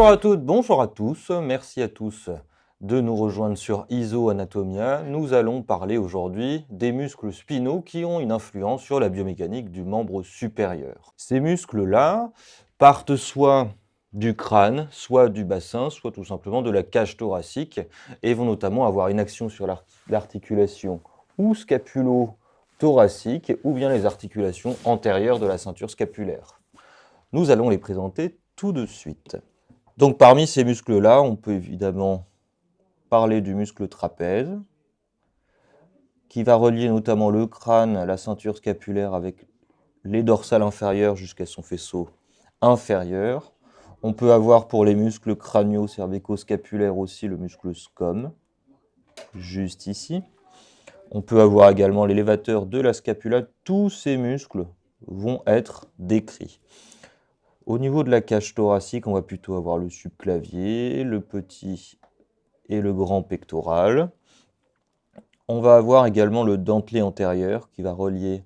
Bonjour à toutes, bonjour à tous, merci à tous de nous rejoindre sur ISO Anatomia. Nous allons parler aujourd'hui des muscles spinaux qui ont une influence sur la biomécanique du membre supérieur. Ces muscles-là partent soit du crâne, soit du bassin, soit tout simplement de la cage thoracique et vont notamment avoir une action sur l'articulation ou scapulo-thoracique ou bien les articulations antérieures de la ceinture scapulaire. Nous allons les présenter tout de suite. Donc parmi ces muscles-là, on peut évidemment parler du muscle trapèze, qui va relier notamment le crâne, la ceinture scapulaire avec les dorsales inférieures jusqu'à son faisceau inférieur. On peut avoir pour les muscles crânio-cervico-scapulaires aussi le muscle scom, juste ici. On peut avoir également l'élévateur de la scapula. Tous ces muscles vont être décrits. Au niveau de la cage thoracique, on va plutôt avoir le subclavier, le petit et le grand pectoral. On va avoir également le dentelé antérieur qui va relier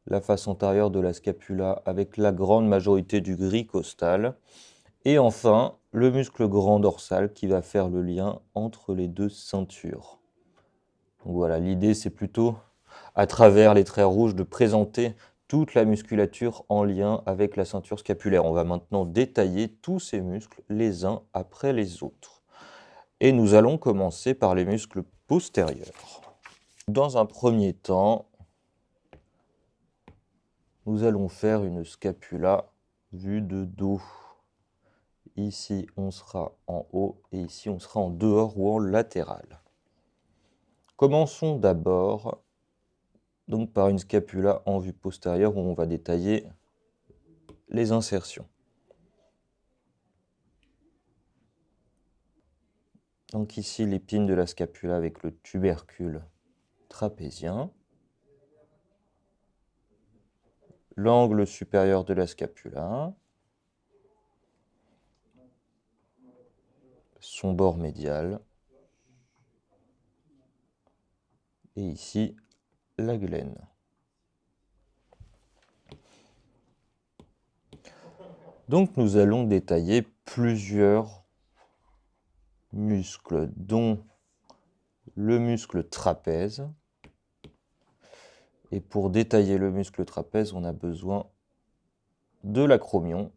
la face antérieure de la scapula avec la grande majorité du gris costal. Et enfin, le muscle grand dorsal qui va faire le lien entre les deux ceintures. Donc voilà, l'idée c'est plutôt, à travers les traits rouges, de présenter toute la musculature en lien avec la ceinture scapulaire. On va maintenant détailler tous ces muscles les uns après les autres. Et nous allons commencer par les muscles postérieurs. Dans un premier temps, nous allons faire une scapula vue de dos. Ici, on sera en haut et ici, on sera en dehors ou en latéral. Commençons d'abord donc par une scapula en vue postérieure où on va détailler les insertions. Donc ici, l'épine de la scapula avec le tubercule trapézien. L'angle supérieur de la scapula. Son bord médial. Et ici, la glène. Donc nous allons détailler plusieurs muscles, dont le muscle trapèze. Et pour détailler le muscle trapèze, on a besoin de l'acromion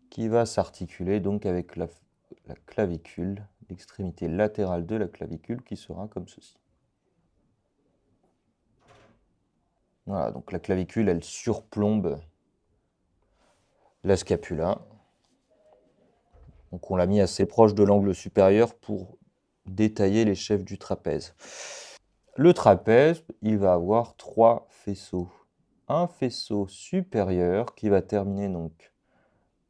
qui va s'articuler donc avec la clavicule, l'extrémité latérale de la clavicule qui sera comme ceci. Voilà, donc la clavicule, elle surplombe la scapula. Donc on l'a mis assez proche de l'angle supérieur pour détailler les chefs du trapèze. Le trapèze, il va avoir trois faisceaux. Un faisceau supérieur qui va terminer donc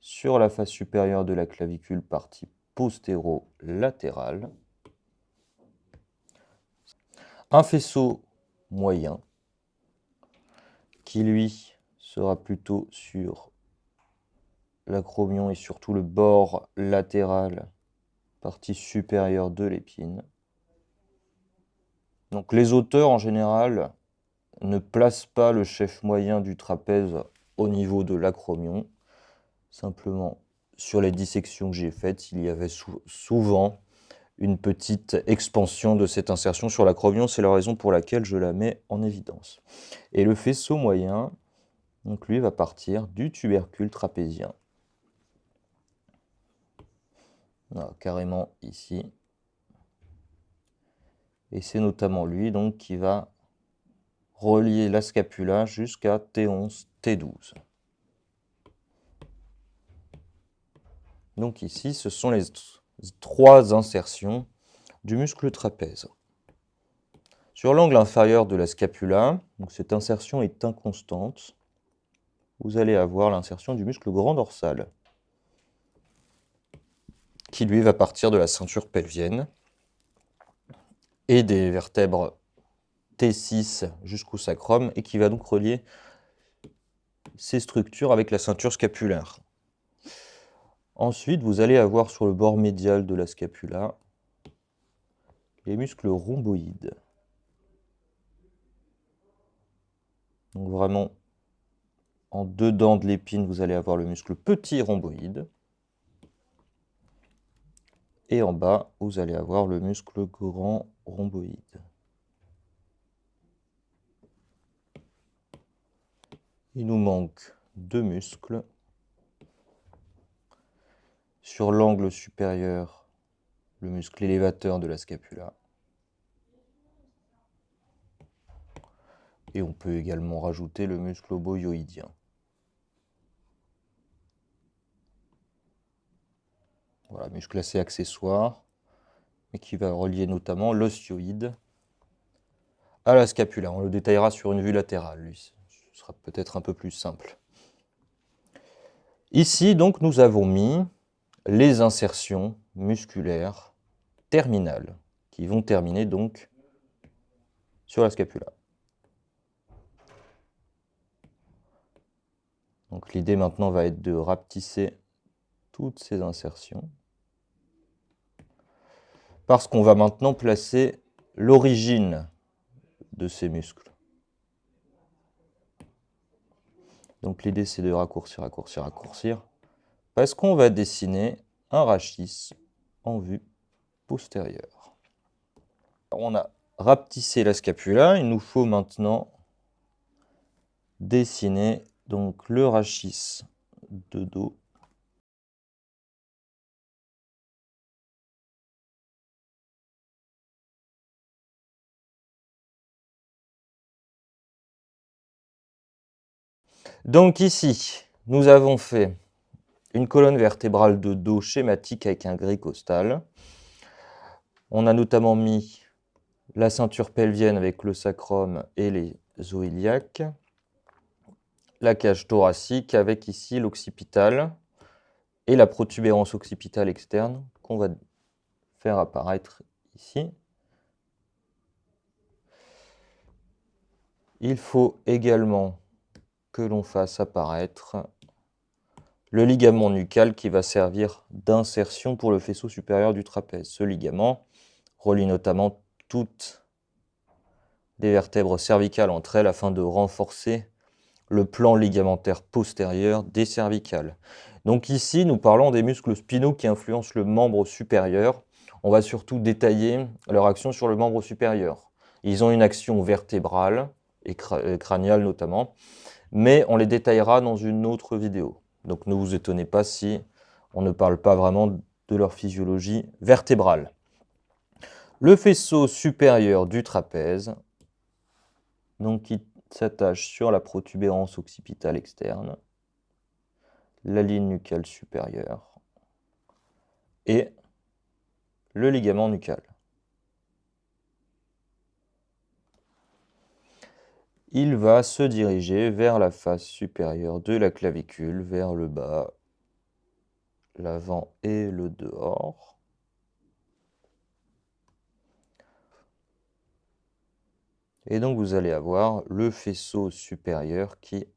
sur la face supérieure de la clavicule, partie postéro-latérale. Un faisceau moyen qui lui sera plutôt sur l'acromion et surtout le bord latéral, partie supérieure de l'épine. Donc les auteurs en général ne placent pas le chef moyen du trapèze au niveau de l'acromion. Simplement, sur les dissections que j'ai faites, il y avait souvent une petite expansion de cette insertion sur l'acromion. C'est la raison pour laquelle je la mets en évidence. Et le faisceau moyen, donc lui, va partir du tubercule trapézien. Voilà, carrément ici. Et c'est notamment lui donc qui va relier la scapula jusqu'à T11, T12. Donc ici, ce sont les trois insertions du muscle trapèze. Sur l'angle inférieur de la scapula, donc cette insertion est inconstante, vous allez avoir l'insertion du muscle grand dorsal, qui lui va partir de la ceinture pelvienne et des vertèbres T6 jusqu'au sacrum, et qui va donc relier ces structures avec la ceinture scapulaire. Ensuite, vous allez avoir sur le bord médial de la scapula les muscles rhomboïdes. Donc vraiment En dedans de l'épine, vous allez avoir le muscle petit rhomboïde. Et en bas, vous allez avoir le muscle grand rhomboïde. Il nous manque 2 muscles. Sur l'angle supérieur, le muscle élévateur de la scapula. Et on peut également rajouter le muscle omohyoïdien. Voilà, muscle assez accessoire, mais qui va relier notamment l'osioïde à la scapula. On le détaillera sur une vue latérale, lui. Ce sera peut-être un peu plus simple. Ici, donc, nous avons mis les insertions musculaires terminales, qui vont terminer donc sur la scapula. Donc l'idée maintenant va être de rapetisser toutes ces insertions, parce qu'on va maintenant placer l'origine de ces muscles. Donc l'idée c'est de raccourcir, raccourcir, raccourcir, parce qu'on va dessiner un rachis en vue postérieure. Alors, on a rapetissé la scapula, il nous faut maintenant dessiner donc le rachis de dos. Donc ici, nous avons fait une colonne vertébrale de dos schématique avec un gris costal. On a notamment mis la ceinture pelvienne avec le sacrum et les os iliaques, la cage thoracique avec ici l'occipital et la protubérance occipitale externe qu'on va faire apparaître ici. Il faut également que l'on fasse apparaître le ligament nucal qui va servir d'insertion pour le faisceau supérieur du trapèze. Ce ligament relie notamment toutes les vertèbres cervicales entre elles afin de renforcer le plan ligamentaire postérieur des cervicales. Donc ici, nous parlons des muscles spinaux qui influencent le membre supérieur. On va surtout détailler leur action sur le membre supérieur. Ils ont une action vertébrale et crâniale notamment, mais on les détaillera dans une autre vidéo. Donc ne vous étonnez pas si on ne parle pas vraiment de leur physiologie vertébrale. Le faisceau supérieur du trapèze, donc qui s'attache sur la protubérance occipitale externe, la ligne nucale supérieure et le ligament nucal. Il va se diriger vers la face supérieure de la clavicule, vers le bas, l'avant et le dehors. Et donc vous allez avoir le faisceau supérieur qui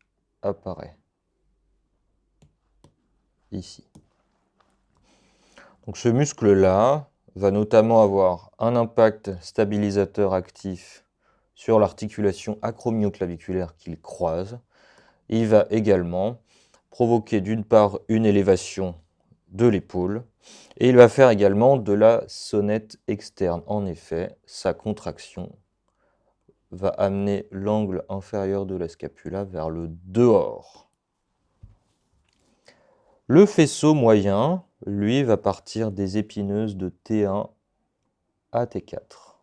apparaît ici. Donc ce muscle-là va notamment avoir un impact stabilisateur actif sur l'articulation acromyoclaviculaire qu'il croise. Il va également provoquer d'une part une élévation de l'épaule et il va faire également de la sonnette externe. En effet, sa contraction va amener l'angle inférieur de la scapula vers le dehors. Le faisceau moyen, lui, va partir des épineuses de T1 à T4.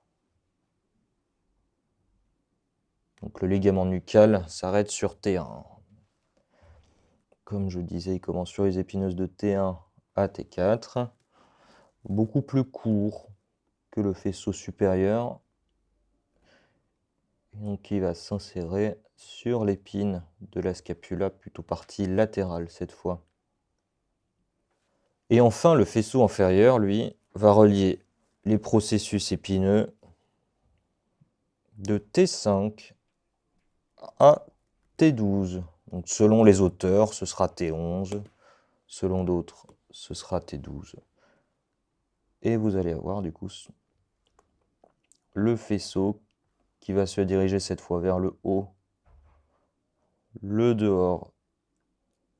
Donc le ligament nucal s'arrête sur T1. Comme je vous disais, il commence sur les épineuses de T1 à T4, beaucoup plus court que le faisceau supérieur. Et donc il va s'insérer sur l'épine de la scapula, plutôt partie latérale cette fois. Et enfin, le faisceau inférieur, lui, va relier les processus épineux de T5 à T12. Donc selon les auteurs, ce sera T11. Selon d'autres, ce sera T12. Et vous allez avoir du coup le faisceau qui va se diriger cette fois vers le haut, le dehors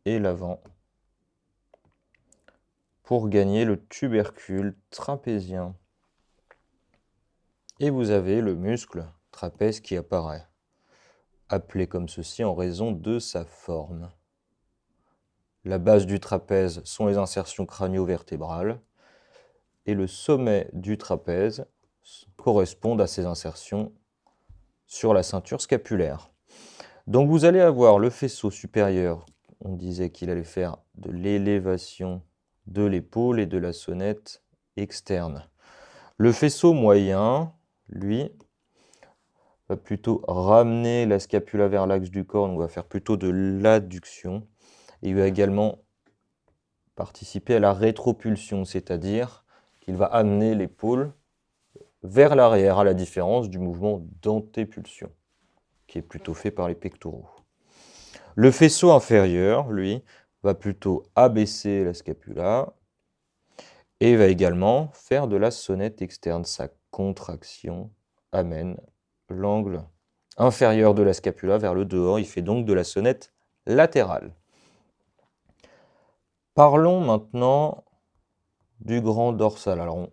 et l'avant pour gagner le tubercule trapézien. Et vous avez le muscle trapèze qui apparaît, appelé comme ceci en raison de sa forme. La base du trapèze sont les insertions crânio-vertébrales et le sommet du trapèze correspond à ces insertions sur la ceinture scapulaire. Donc vous allez avoir le faisceau supérieur, on disait qu'il allait faire de l'élévation de l'épaule et de la sonnette externe. Le faisceau moyen, lui, va plutôt ramener la scapula vers l'axe du corps, donc on va faire plutôt de l'adduction. Et il va également participer à la rétropulsion, c'est-à-dire qu'il va amener l'épaule vers l'arrière, à la différence du mouvement d'antépulsion, qui est plutôt fait par les pectoraux. Le faisceau inférieur, lui, va plutôt abaisser la scapula et va également faire de la sonnette externe. Sa contraction amène l'angle inférieur de la scapula vers le dehors. Il fait donc de la sonnette latérale. Parlons maintenant du grand dorsal. Alors,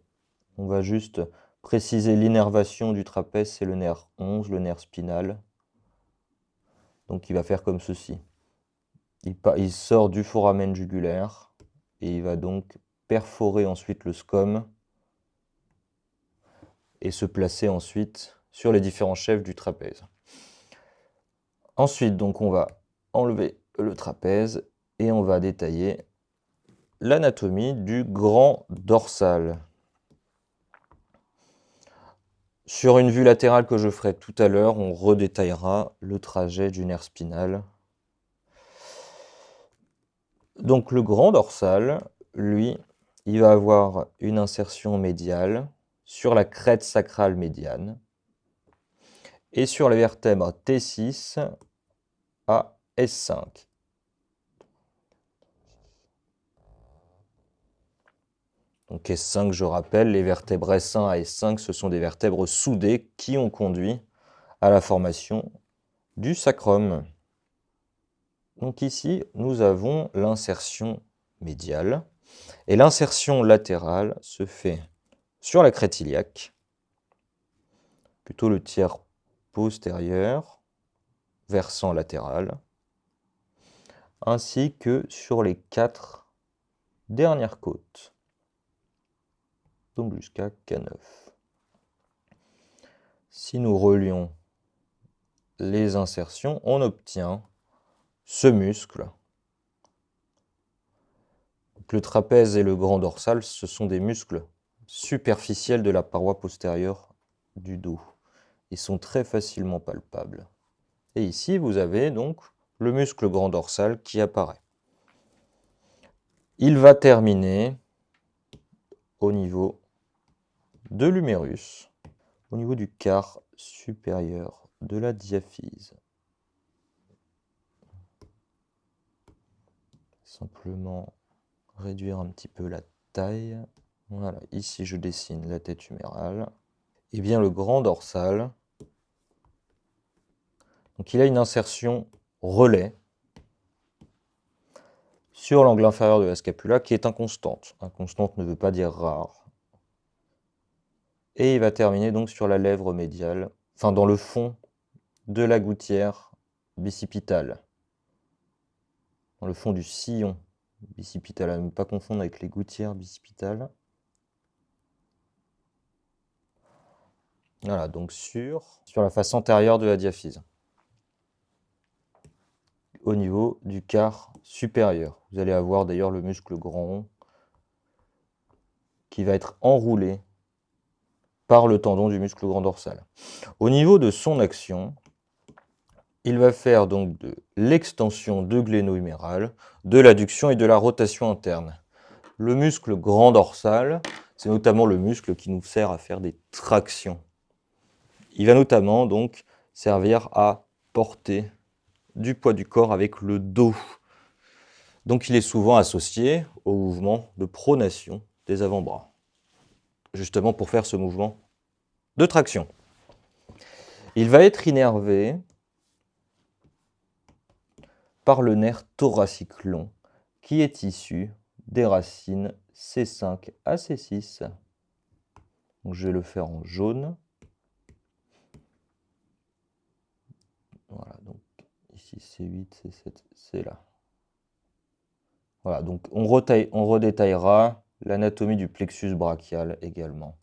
on va juste préciser l'innervation du trapèze, c'est le nerf 11, le nerf spinal. Donc, il va faire comme ceci. Il sort du foramen jugulaire et il va donc perforer ensuite le scom et se placer ensuite sur les différents chefs du trapèze. Ensuite, donc, on va enlever le trapèze et on va détailler l'anatomie du grand dorsal. Sur une vue latérale que je ferai tout à l'heure, on redétaillera le trajet du nerf spinal. Donc le grand dorsal, lui, il va avoir une insertion médiale sur la crête sacrale médiane et sur les vertèbres T6 à S5. Donc S5, je rappelle, les vertèbres S1 à S5, ce sont des vertèbres soudées qui ont conduit à la formation du sacrum. Donc ici, nous avons l'insertion médiale et l'insertion latérale se fait sur la crête iliaque, plutôt le tiers postérieur, versant latéral, ainsi que sur les 4 dernières côtes, donc jusqu'à K9. Si nous relions les insertions, on obtient ce muscle. Donc, le trapèze et le grand dorsal, ce sont des muscles superficiels de la paroi postérieure du dos. Ils sont très facilement palpables. Et ici, vous avez donc le muscle grand dorsal qui apparaît. Il va terminer au niveau de l'humérus, au niveau du quart supérieur de la diaphyse. Simplement réduire un petit peu la taille. Voilà, ici je dessine la tête humérale. Et bien le grand dorsal, donc il a une insertion relais sur l'angle inférieur de la scapula qui est inconstante. Inconstante ne veut pas dire rare. Et il va terminer donc sur la lèvre médiale, enfin dans le fond de la gouttière bicipitale, dans le fond du sillon bicipital, à ne pas confondre avec les gouttières bicipitales. Voilà, donc sur la face antérieure de la diaphyse, au niveau du quart supérieur. Vous allez avoir d'ailleurs le muscle grand rond qui va être enroulé par le tendon du muscle grand dorsal. Au niveau de son action, il va faire donc de l'extension de gléno-huméral, de l'adduction et de la rotation interne. Le muscle grand dorsal, c'est notamment le muscle qui nous sert à faire des tractions. Il va notamment donc servir à porter du poids du corps avec le dos. Donc il est souvent associé au mouvement de pronation des avant-bras, justement pour faire ce mouvement de traction. Il va être innervé par le nerf thoracique long, qui est issu des racines C5 à C6. Donc, je vais le faire en jaune. Voilà, donc ici C8, C7, c'est là. Voilà, donc on redétaillera l'anatomie du plexus brachial également.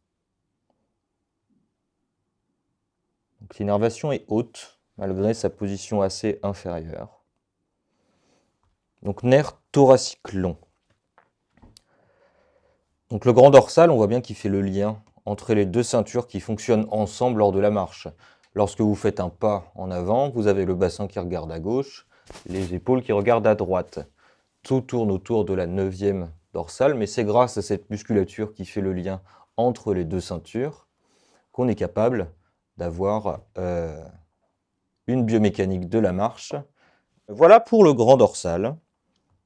Donc l'innervation est haute, malgré sa position assez inférieure. Donc nerf thoracique long. Donc le grand dorsal, on voit bien qu'il fait le lien entre les deux ceintures qui fonctionnent ensemble lors de la marche. Lorsque vous faites un pas en avant, vous avez le bassin qui regarde à gauche, les épaules qui regardent à droite. Tout tourne autour de la 9e dorsale, mais c'est grâce à cette musculature qui fait le lien entre les deux ceintures qu'on est capable d'avoir une biomécanique de la marche. Voilà pour le grand dorsal,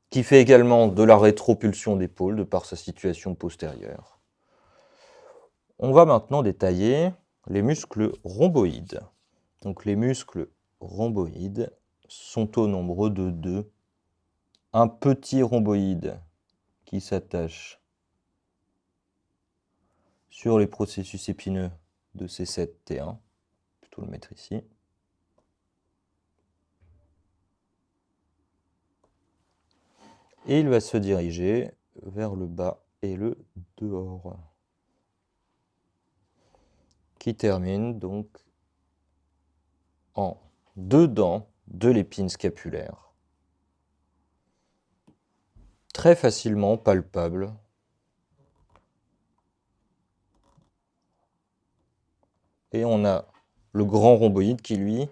qui fait également de la rétropulsion d'épaule de par sa situation postérieure. On va maintenant détailler les muscles rhomboïdes. Donc les muscles rhomboïdes sont au nombre de 2. Un petit rhomboïde qui s'attache sur les processus épineux de C7-T1, plutôt le mettre ici. Et il va se diriger vers le bas et le dehors, qui termine donc en dedans de l'épine scapulaire. Très facilement palpable. Et on a le grand rhomboïde qui, lui,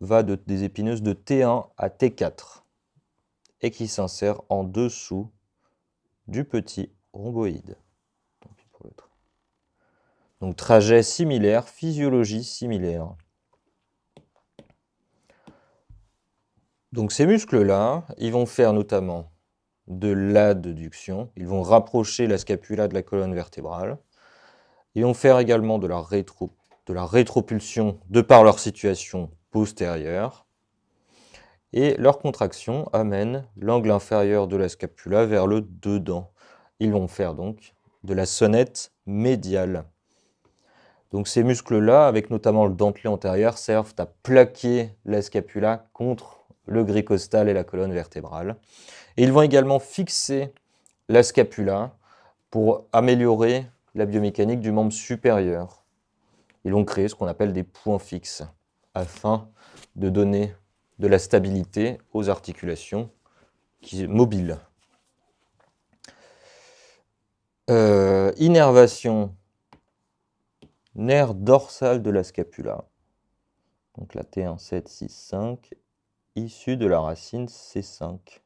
va des épineuses de T1 à T4 et qui s'insère en dessous du petit rhomboïde. Tant pis pour l'autre. Donc trajet similaire, physiologie similaire. Donc ces muscles-là, ils vont faire notamment de l'adduction, ils vont rapprocher la scapula de la colonne vertébrale, ils vont faire également de la rétropulsion de par leur situation postérieure, et leur contraction amène l'angle inférieur de la scapula vers le dedans. Ils vont faire donc de la sonnette médiale. Donc ces muscles-là, avec notamment le dentelé antérieur, servent à plaquer la scapula contre le gris costal et la colonne vertébrale. Et ils vont également fixer la scapula pour améliorer la biomécanique du membre supérieur. Ils vont créer ce qu'on appelle des points fixes afin de donner de la stabilité aux articulations mobiles. Innervation, nerf dorsal de la scapula. Donc la T1, 7, 6, 5, issue de la racine C5.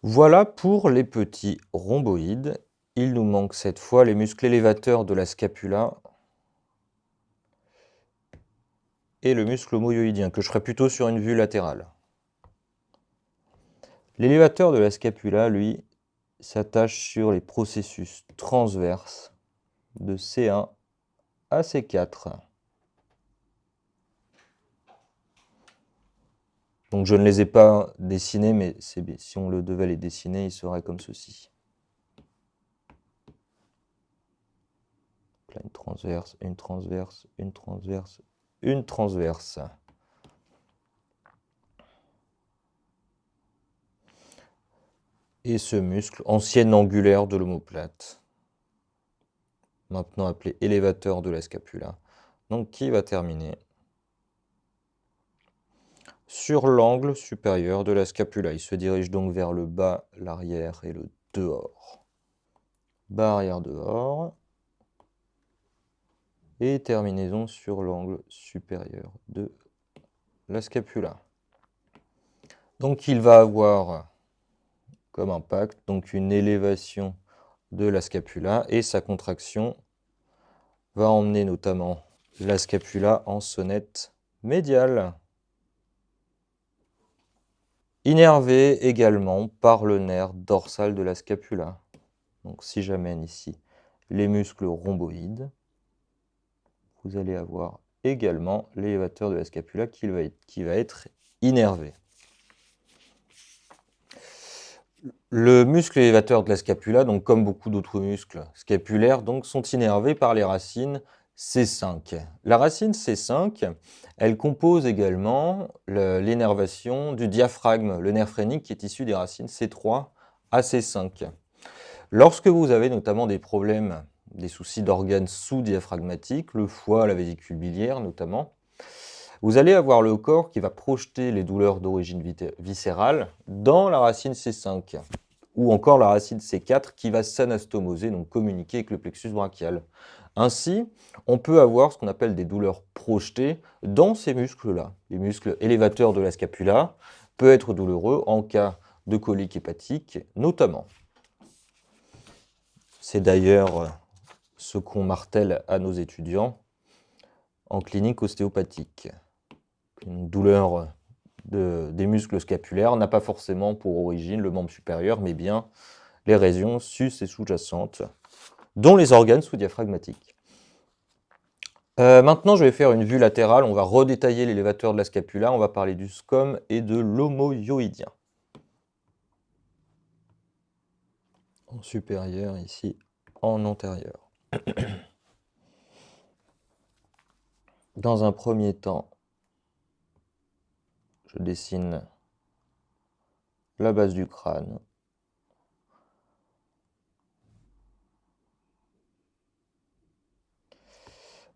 Voilà pour les petits rhomboïdes. Il nous manque cette fois les muscles élévateurs de la scapula et le muscle omohyoïdien, que je ferai plutôt sur une vue latérale. L'élévateur de la scapula, lui, s'attache sur les processus transverses de C1 à C4. Donc je ne les ai pas dessinés, mais si on le devait les dessiner, il serait comme ceci. Là, une transverse, une transverse, une transverse, une transverse. Et ce muscle, ancien angulaire de l'omoplate, maintenant appelé élévateur de la scapula, donc qui va terminer sur l'angle supérieur de la scapula. Il se dirige donc vers le bas, l'arrière et le dehors. Bas, arrière, dehors. Et terminaison sur l'angle supérieur de la scapula. Donc il va avoir comme impact donc une élévation de la scapula et sa contraction va emmener notamment la scapula en sonnette médiale. Innervé également par le nerf dorsal de la scapula. Donc si j'amène ici les muscles rhomboïdes. Vous allez avoir également l'élévateur de la scapula qui va être innervé. Le muscle élévateur de la scapula, donc comme beaucoup d'autres muscles scapulaires, donc, sont innervés par les racines C5. La racine C5, elle compose également l'énervation du diaphragme, le nerf phrénique qui est issu des racines C3 à C5. Lorsque vous avez notamment des problèmes, des soucis d'organes sous-diaphragmatiques, le foie, la vésicule biliaire notamment, vous allez avoir le corps qui va projeter les douleurs d'origine viscérale dans la racine C5, ou encore la racine C4 qui va s'anastomoser, donc communiquer avec le plexus brachial. Ainsi, on peut avoir ce qu'on appelle des douleurs projetées dans ces muscles-là. Les muscles élévateurs de la scapula peuvent être douloureux en cas de colique hépatique, notamment. C'est d'ailleurs ce qu'on martèle à nos étudiants en clinique ostéopathique. Une douleur des muscles scapulaires n'a pas forcément pour origine le membre supérieur, mais bien les régions sus et sous-jacentes, dont les organes sous-diaphragmatiques. Maintenant, je vais faire une vue latérale. On va redétailler l'élévateur de la scapula. On va parler du scom et de l'homoyoïdien. En supérieur, ici, en antérieur. Dans un premier temps, je dessine la base du crâne.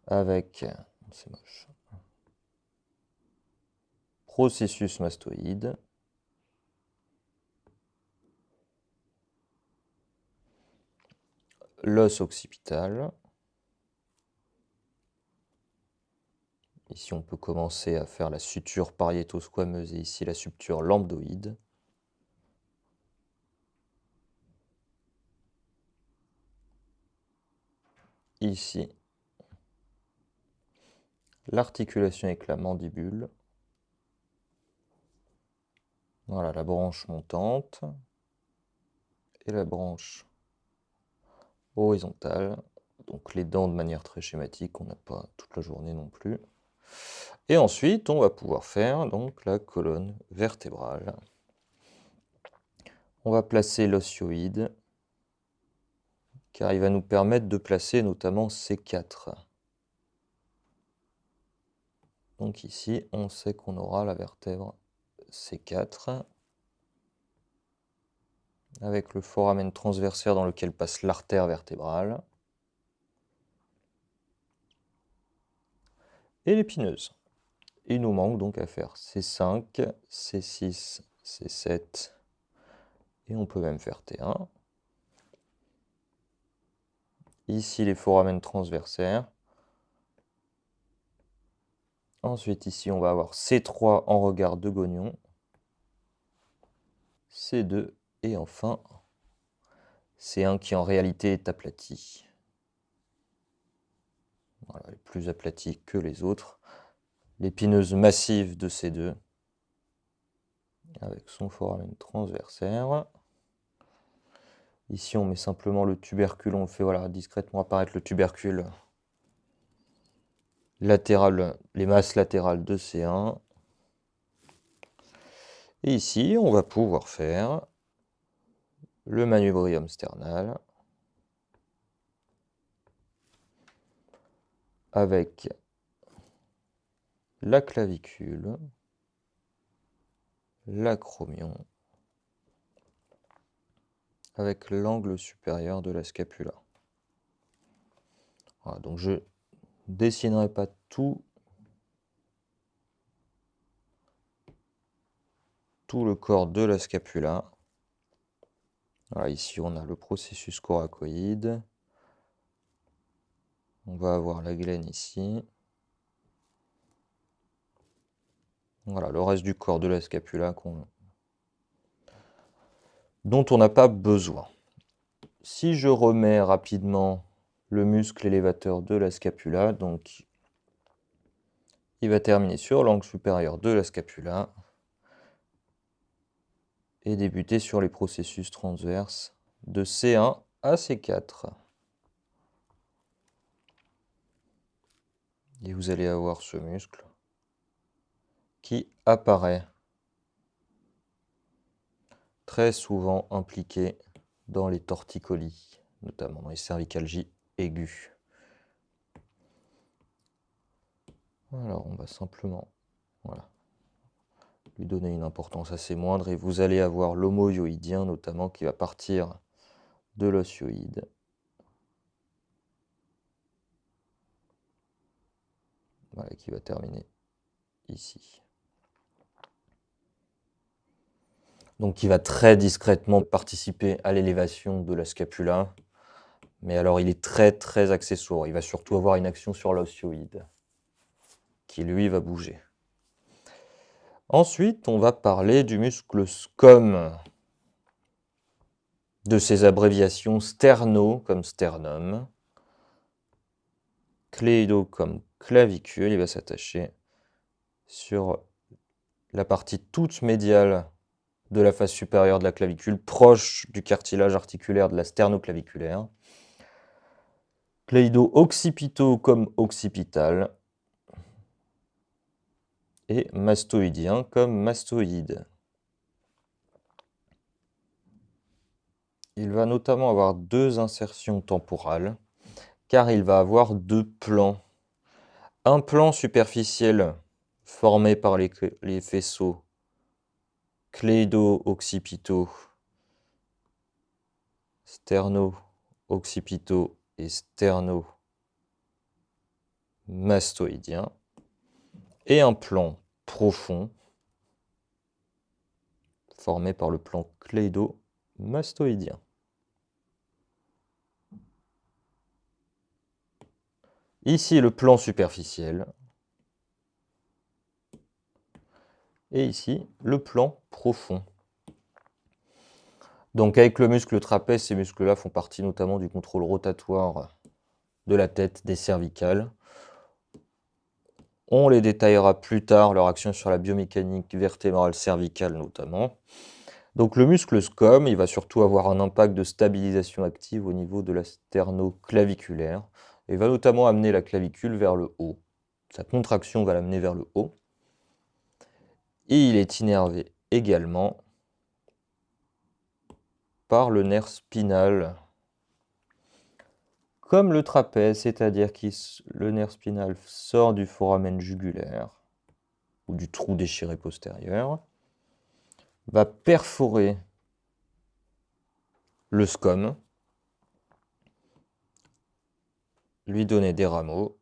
Avec, c'est moche, processus mastoïde. L'os occipital. Ici, on peut commencer à faire la suture pariéto-squameuse et ici la suture lambdoïde. Ici, l'articulation avec la mandibule. Voilà, la branche montante et la branche horizontale. Donc les dents de manière très schématique, on n'a pas toute la journée non plus. Et ensuite, on va pouvoir faire donc la colonne vertébrale. On va placer l'osioïde, car il va nous permettre de placer notamment C4. Donc ici, on sait qu'on aura la vertèbre C4, avec le foramen transversaire dans lequel passe l'artère vertébrale, et l'épineuse. Il nous manque donc à faire C5, C6, C7, et on peut même faire T1. Ici, les foramen transversaires. Ensuite, ici, on va avoir C3 en regard de gognon, C2, et enfin, C1 qui en réalité est aplati. Voilà, elle est plus aplatie que les autres. L'épineuse massive de C2, avec son foramen transversaire. Ici, on met simplement le tubercule, on fait voilà, discrètement apparaître le tubercule latéral, les masses latérales de C1. Et ici, on va pouvoir faire le manubrium sternal avec la clavicule, l'acromion, avec l'angle supérieur de la scapula. Voilà, donc je ne dessinerai pas tout le corps de la scapula. Voilà, ici on a le processus coracoïde. On va avoir la glène ici. Voilà, le reste du corps de la scapula dont on n'a pas besoin. Si je remets rapidement le muscle élévateur de la scapula, donc il va terminer sur l'angle supérieur de la scapula et débuter sur les processus transverses de C1 à C4. Et vous allez avoir ce muscle qui apparaît, très souvent impliqué dans les torticolis, notamment dans les cervicalgies aiguës. Alors on va simplement lui donner une importance assez moindre et vous allez avoir l'homoyoïdien notamment qui va partir de l'osioïde. Voilà, qui va terminer ici. Donc qui va très discrètement participer à l'élévation de la scapula. Mais alors il est très accessoire. Il va surtout avoir une action sur l'osioïde, qui lui va bouger. Ensuite, on va parler du muscle scom, de ses abréviations sterno comme sternum, cléido comme clavicule. Il va s'attacher sur la partie toute médiale de la face supérieure de la clavicule, proche du cartilage articulaire de la sternoclaviculaire. Cléido-occipito comme occipital. Et mastoïdien comme mastoïde. Il va notamment avoir deux insertions temporales, car il va avoir deux plans. Un plan superficiel formé par les faisceaux cléido-occipitaux, sterno-occipitaux et sterno-mastoïdien, et un plan profond formé par le plan cléido-mastoïdien. Ici, le plan superficiel. Et ici, le plan profond. Donc avec le muscle trapèze, ces muscles-là font partie notamment du contrôle rotatoire de la tête, des cervicales. On les détaillera plus tard, leur action sur la biomécanique vertébrale cervicale notamment. Donc le muscle scom, il va surtout avoir un impact de stabilisation active au niveau de la sternoclaviculaire et va notamment amener la clavicule vers le haut. Sa contraction va l'amener vers le haut. Et il est innervé également par le nerf spinal, comme le trapèze, c'est-à-dire que le nerf spinal sort du foramen jugulaire, ou du trou déchiré postérieur, va perforer le scom, lui donner des rameaux,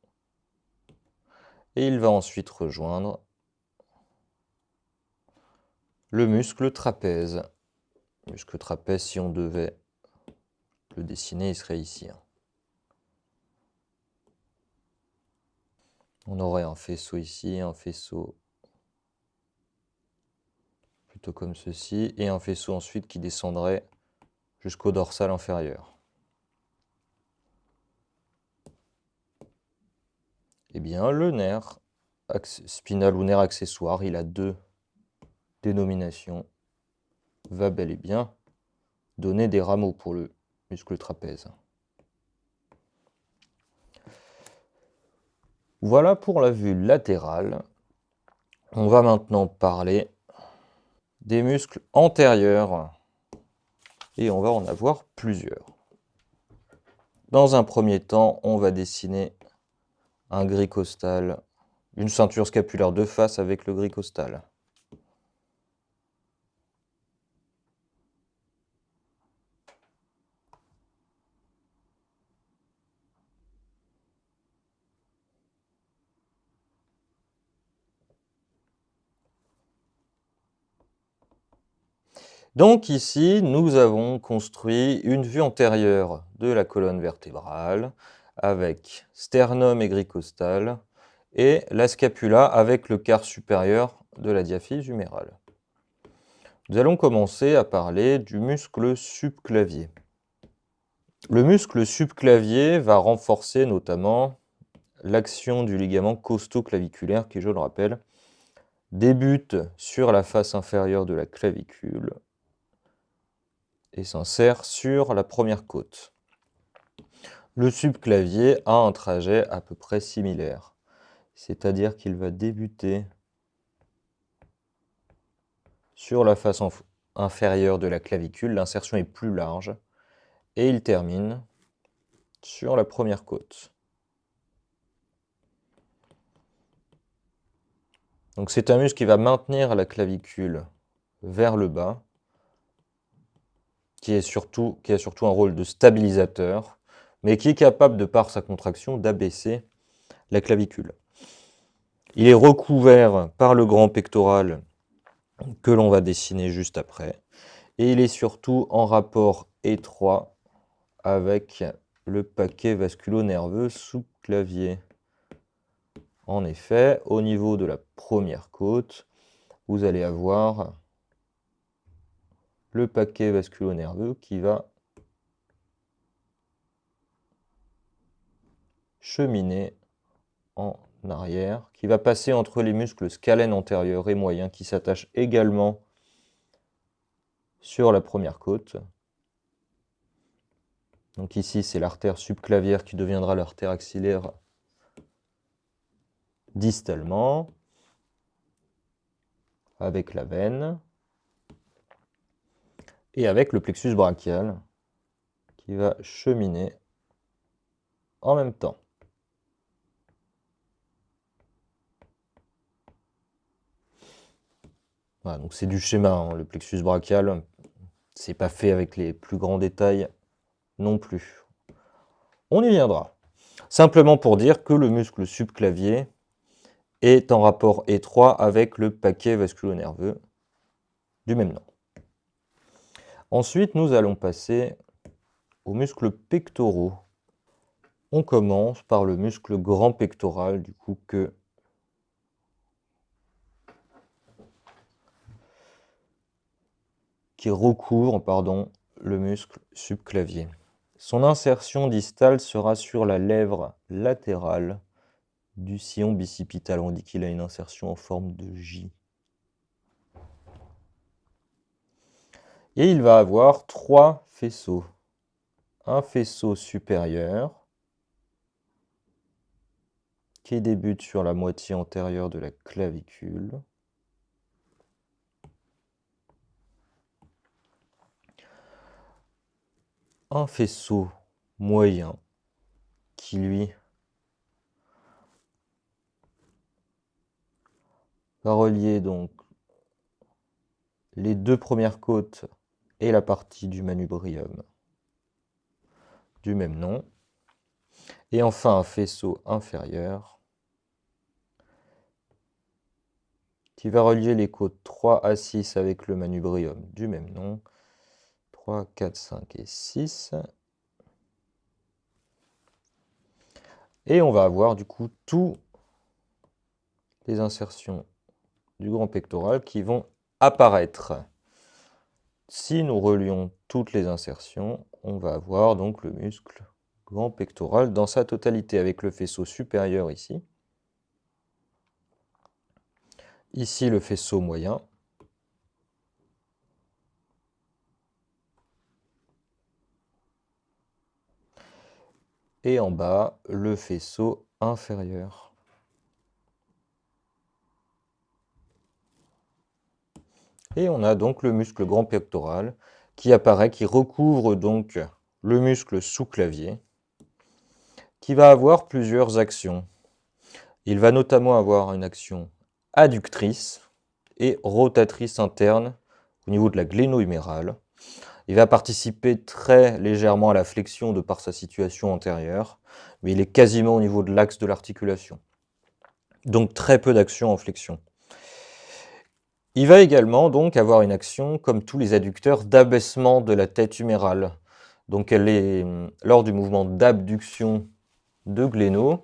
et il va ensuite rejoindre le muscle trapèze. Le muscle trapèze, si on devait le dessiner, il serait ici. On aurait un faisceau ici, un faisceau plutôt comme ceci, et un faisceau ensuite qui descendrait jusqu'au dorsal inférieur. Eh bien, le nerf spinal ou nerf accessoire, il a deux dénominations, va bel et bien donner des rameaux pour le muscle trapèze. Voilà pour la vue latérale. On va maintenant parler des muscles antérieurs et on va en avoir plusieurs. Dans un premier temps, on va dessiner un gris costal, une ceinture scapulaire de face avec le gris costal. Donc ici, nous avons construit une vue antérieure de la colonne vertébrale avec sternum et gris costal et la scapula avec le quart supérieur de la diaphyse humérale. Nous allons commencer à parler du muscle subclavier. Le muscle subclavier va renforcer notamment l'action du ligament costoclaviculaire qui, je le rappelle, débute sur la face inférieure de la clavicule et s'insère sur la première côte. Le subclavier a un trajet à peu près similaire. C'est-à-dire qu'il va débuter sur la face inférieure de la clavicule, l'insertion est plus large, et il termine sur la première côte. Donc c'est un muscle qui va maintenir la clavicule vers le bas, qui a surtout un rôle de stabilisateur, mais qui est capable, de par sa contraction, d'abaisser la clavicule. Il est recouvert par le grand pectoral que l'on va dessiner juste après, et il est surtout en rapport étroit avec le paquet vasculo-nerveux sous-clavier. En effet, au niveau de la première côte, vous allez avoir le paquet vasculo-nerveux qui va cheminer en arrière, qui va passer entre les muscles scalène antérieur et moyen qui s'attachent également sur la première côte. Donc ici, c'est l'artère subclavière qui deviendra l'artère axillaire distalement, avec la veine, et avec le plexus brachial qui va cheminer en même temps. Voilà, donc c'est du schéma, hein, le plexus brachial, c'est pas fait avec les plus grands détails non plus. On y viendra. Simplement pour dire que le muscle subclavier est en rapport étroit avec le paquet vasculo-nerveux du même nom. Ensuite, nous allons passer aux muscles pectoraux. On commence par le muscle grand pectoral, du coup, qui recouvre, le muscle subclavier. Son insertion distale sera sur la lèvre latérale du sillon bicipital. On dit qu'il a une insertion en forme de J. Et il va avoir 3 faisceaux. Un faisceau supérieur qui débute sur la moitié antérieure de la clavicule. Un faisceau moyen qui, lui, va relier donc les 2 premières côtes et la partie du manubrium du même nom. Et enfin un faisceau inférieur qui va relier les côtes 3 à 6 avec le manubrium du même nom. 3, 4, 5 et 6. Et on va avoir du coup toutes les insertions du grand pectoral qui vont apparaître. Si nous relions toutes les insertions, on va avoir donc le muscle grand pectoral dans sa totalité, avec le faisceau supérieur ici. Ici, le faisceau moyen. Et en bas, le faisceau inférieur. Et on a donc le muscle grand pectoral qui apparaît, qui recouvre donc le muscle sous-clavier, qui va avoir plusieurs actions. Il va notamment avoir une action adductrice et rotatrice interne au niveau de la gléno-humérale. Il va participer très légèrement à la flexion de par sa situation antérieure, mais il est quasiment au niveau de l'axe de l'articulation. Donc très peu d'action en flexion. Il va également donc avoir une action, comme tous les adducteurs, d'abaissement de la tête humérale. Donc elle est, lors du mouvement d'abduction de Gléno,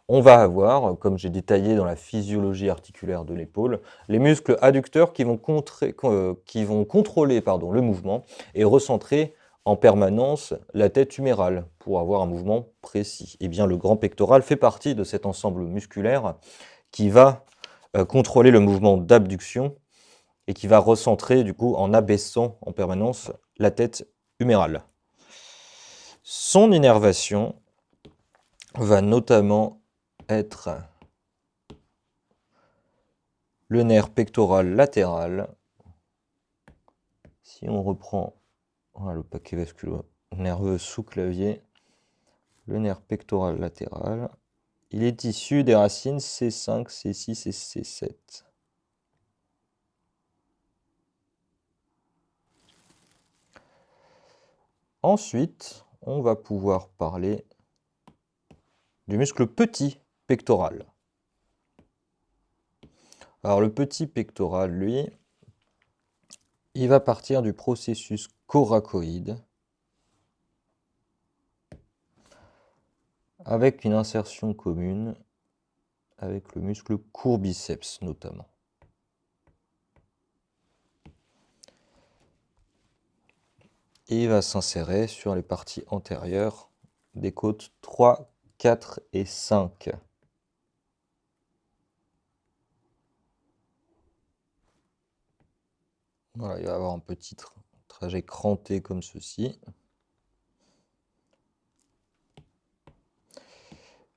on va avoir, comme j'ai détaillé dans la physiologie articulaire de l'épaule, les muscles adducteurs qui vont contrôler le mouvement et recentrer en permanence la tête humérale pour avoir un mouvement précis. Et bien le grand pectoral fait partie de cet ensemble musculaire qui va contrôler le mouvement d'abduction et qui va recentrer du coup en abaissant en permanence la tête humérale. Son innervation va notamment être le nerf pectoral latéral. Si on reprend le paquet vasculaire nerveux sous-clavier, le nerf pectoral latéral, il est issu des racines C5, C6 et C7. Ensuite, on va pouvoir parler du muscle petit pectoral. Alors le petit pectoral, lui, il va partir du processus coracoïde avec une insertion commune avec le muscle courbiceps notamment. Et il va s'insérer sur les parties antérieures des côtes 3, 4 et 5. Voilà, il va avoir un petit trajet cranté comme ceci.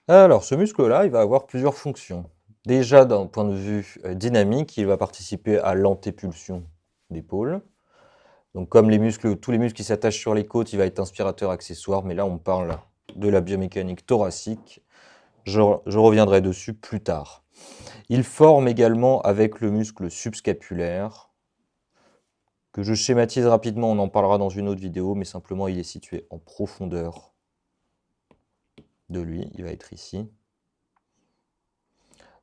Alors, ce muscle-là, il va avoir plusieurs fonctions. Déjà, d'un point de vue dynamique, il va participer à l'antépulsion d'épaule. Donc, comme tous les muscles qui s'attachent sur les côtes, il va être inspirateur accessoire, mais là, on parle de la biomécanique thoracique. Je reviendrai dessus plus tard. Il forme également avec le muscle subscapulaire, que je schématise rapidement, on en parlera dans une autre vidéo, mais simplement, il est situé en profondeur de lui, il va être ici.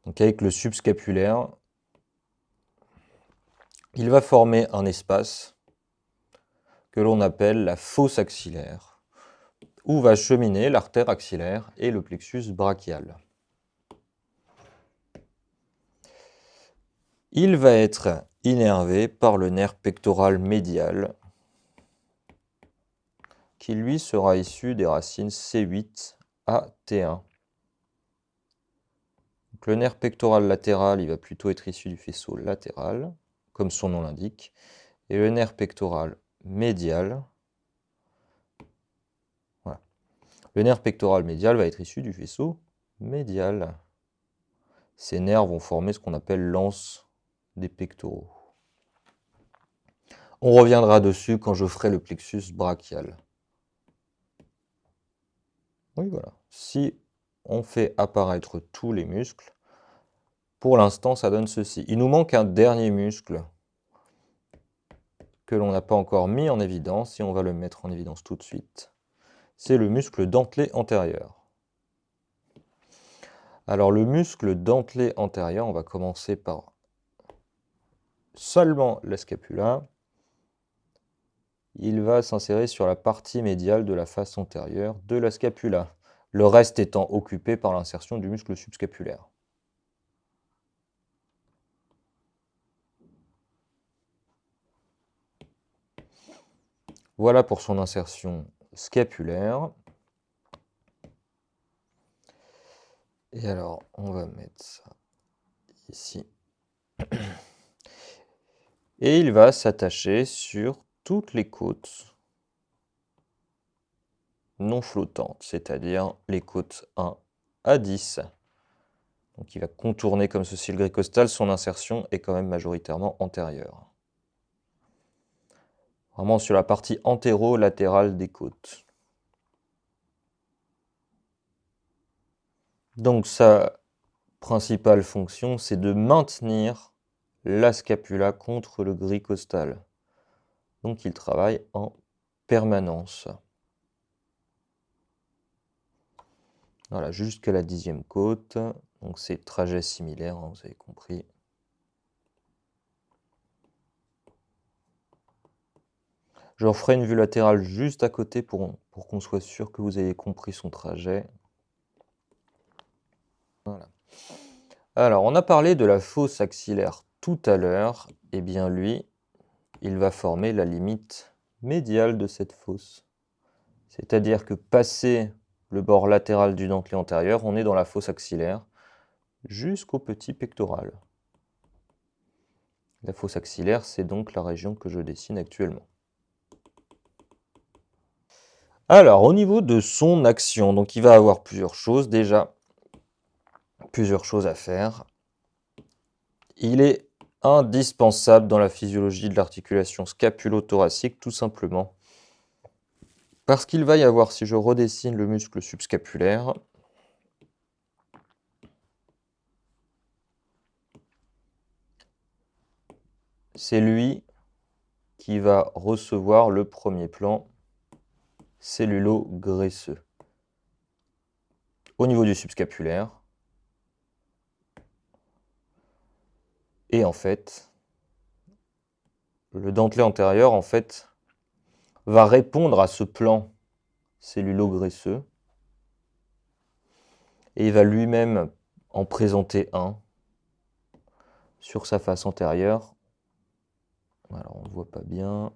Donc, avec le subscapulaire, il va former un espace que l'on appelle la fosse axillaire, où va cheminer l'artère axillaire et le plexus brachial. Il va être innervé par le nerf pectoral médial, qui lui sera issu des racines C8 à T1. Donc, le nerf pectoral latéral, il va plutôt être issu du faisceau latéral, comme son nom l'indique, et le nerf pectoral médial, le nerf pectoral médial va être issu du faisceau médial. Ces nerfs vont former ce qu'on appelle l'anse des pectoraux. On reviendra dessus quand je ferai le plexus brachial. Oui, voilà. Si on fait apparaître tous les muscles, pour l'instant, ça donne ceci. Il nous manque un dernier muscle que l'on n'a pas encore mis en évidence, et on va le mettre en évidence tout de suite. C'est le muscle dentelé antérieur. Alors, le muscle dentelé antérieur, on va commencer par seulement la scapula. Il va s'insérer sur la partie médiale de la face antérieure de la scapula, le reste étant occupé par l'insertion du muscle subscapulaire. Voilà pour son insertion scapulaire. Et alors, on va mettre ça ici. Et il va s'attacher sur toutes les côtes non flottantes, c'est-à-dire les côtes 1 à 10. Donc il va contourner comme ceci le gris costal, son insertion est quand même majoritairement antérieure. Vraiment sur la partie antéro-latérale des côtes. Donc sa principale fonction, c'est de maintenir la scapula contre le gris costal. Donc il travaille en permanence. Voilà, jusqu'à la 10e côte. Donc c'est trajet similaire, hein, vous avez compris. Je referai une vue latérale juste à côté pour qu'on soit sûr que vous ayez compris son trajet. Voilà. Alors, on a parlé de la fosse axillaire tout à l'heure. Eh bien, lui, il va former la limite médiale de cette fosse. C'est-à-dire que passé le bord latéral du dentelé antérieur, on est dans la fosse axillaire jusqu'au petit pectoral. La fosse axillaire, c'est donc la région que je dessine actuellement. Alors, au niveau de son action, donc il va avoir plusieurs choses. Déjà, plusieurs choses à faire. Il est indispensable dans la physiologie de l'articulation scapulo-thoracique, tout simplement. Parce qu'il va y avoir, si je redessine le muscle subscapulaire, c'est lui qui va recevoir le premier plan cellulo-graisseux. Au niveau du subscapulaire. Et en fait, le dentelé antérieur, en fait, va répondre à ce plan cellulo-graisseux et il va lui-même en présenter un sur sa face antérieure. Alors, on ne voit pas bien.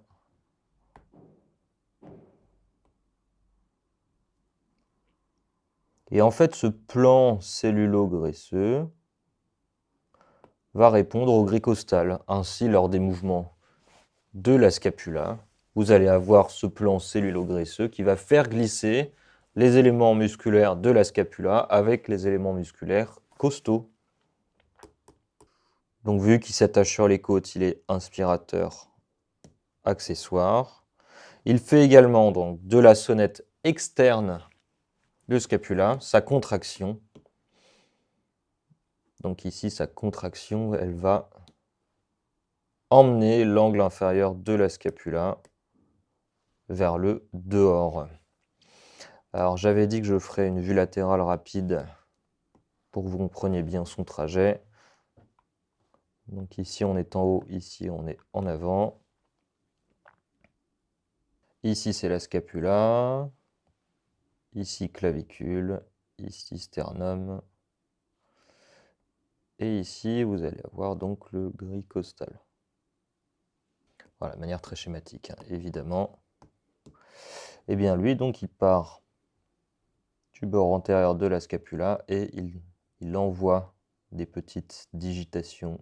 Et en fait, ce plan cellulo-graisseux va répondre au gris costal. Ainsi, lors des mouvements de la scapula, vous allez avoir ce plan cellulo-graisseux qui va faire glisser les éléments musculaires de la scapula avec les éléments musculaires costaux. Donc vu qu'il s'attache sur les côtes, il est inspirateur accessoire. Il fait également donc de la sonnette externe de scapula, sa contraction. Donc ici, sa contraction, elle va emmener l'angle inférieur de la scapula vers le dehors. Alors j'avais dit que je ferais une vue latérale rapide pour que vous compreniez bien son trajet. Donc ici on est en haut, ici on est en avant. Ici c'est la scapula, ici clavicule, ici sternum. Et ici vous allez avoir donc le gris costal. Voilà, de manière très schématique, hein, évidemment. Et bien lui donc il part du bord antérieur de la scapula et il envoie des petites digitations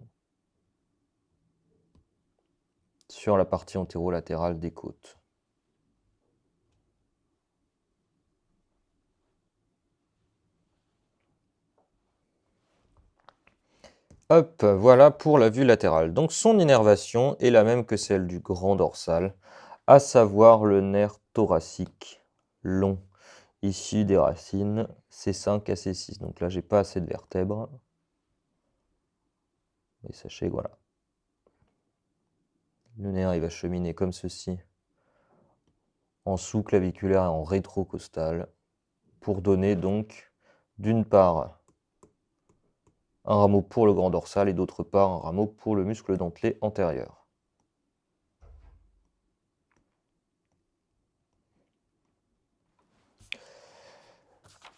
sur la partie antérolatérale des côtes. Hop, voilà pour la vue latérale. Donc son innervation est la même que celle du grand dorsal, à savoir le nerf thoracique long, issu des racines C5 à C6. Donc là, j'ai pas assez de vertèbres. Mais sachez que voilà. Le nerf, il va cheminer comme ceci, en sous-claviculaire et en rétrocostal, pour donner donc, d'une part, un rameau pour le grand dorsal et d'autre part, un rameau pour le muscle dentelé antérieur.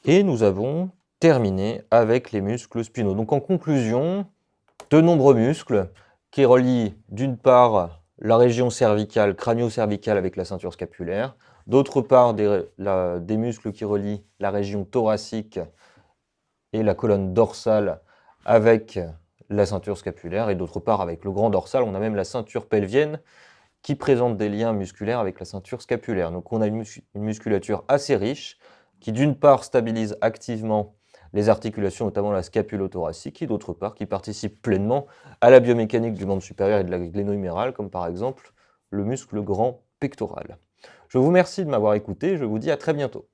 Et nous avons terminé avec les muscles spinaux. Donc en conclusion, de nombreux muscles qui relient d'une part la région cervicale, crânio-cervicale avec la ceinture scapulaire, d'autre part des muscles qui relient la région thoracique et la colonne dorsale avec la ceinture scapulaire, et d'autre part avec le grand dorsal, on a même la ceinture pelvienne qui présente des liens musculaires avec la ceinture scapulaire. Donc on a une musculature assez riche qui d'une part stabilise activement les articulations, notamment la scapulo-thoracique, et d'autre part qui participe pleinement à la biomécanique du membre supérieur et de la gléno-humérale, comme par exemple le muscle grand pectoral. Je vous remercie de m'avoir écouté, je vous dis à très bientôt.